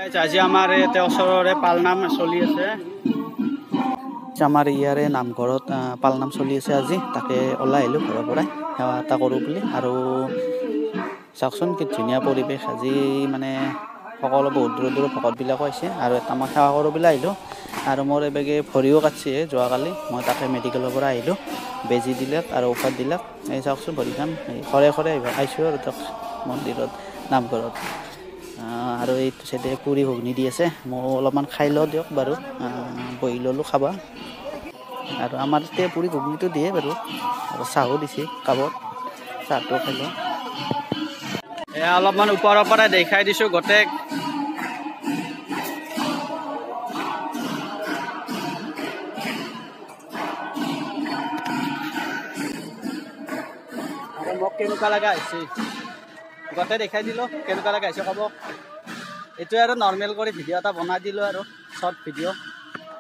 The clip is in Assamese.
আজি আমাৰ ইয়াতে ওচৰৰে পালনাম চলি আছে। আমাৰ ইয়াৰে নামঘৰত পালনাম চলি আছে আজি, তাকে ওলাই আহিলোঁ ঘৰৰ পৰাই সেৱা এটা কৰোঁ বুলি। আৰু চাওকচোন কি ধুনীয়া পৰিৱেশ আজি, মানে সকলো বহুত দূৰৰ দূৰৰ ভকতবিলাকো আহিছে আৰু এটা মই সেৱা কৰোঁ বুলি আহিলোঁ। আৰু মোৰ এবেগে ভৰিও কাটছে যোৱাকালি, মই তাকে মেডিকেলৰ পৰা আহিলোঁ, বেজি দিলাক আৰু ঔষধ দিলাক। এই চাওকচোন ভৰিখন খৰে খৰে আহিছোঁ আৰু তাক মন্দিৰত নামঘৰত। আৰু এইটো চাইডে পুৰি ঘুগুনি দি আছে, মই অলপমান খাই লওঁ দিয়ক বাৰু, বহি ল'লোঁ খাবা। আৰু আমাৰ এতিয়া পুৰি ঘুগুনিটো দিয়ে বাৰু, আৰু চাহো দিছে কাপত, চাহটো খাই লওঁ। এয়া অলপমান ওপৰৰ পৰাই দেখাই দিছোঁ গোটেই মোক কেনেকুৱা লগা হৈছে, গোটেই দেখাই দিলোঁ কেনেকুৱা লগা হৈছে ক'ব। এইটোৱে আৰু নৰ্মেল কৰি ভিডিঅ' এটা বনাই দিলোঁ আৰু, শ্বৰ্ট ভিডিঅ'।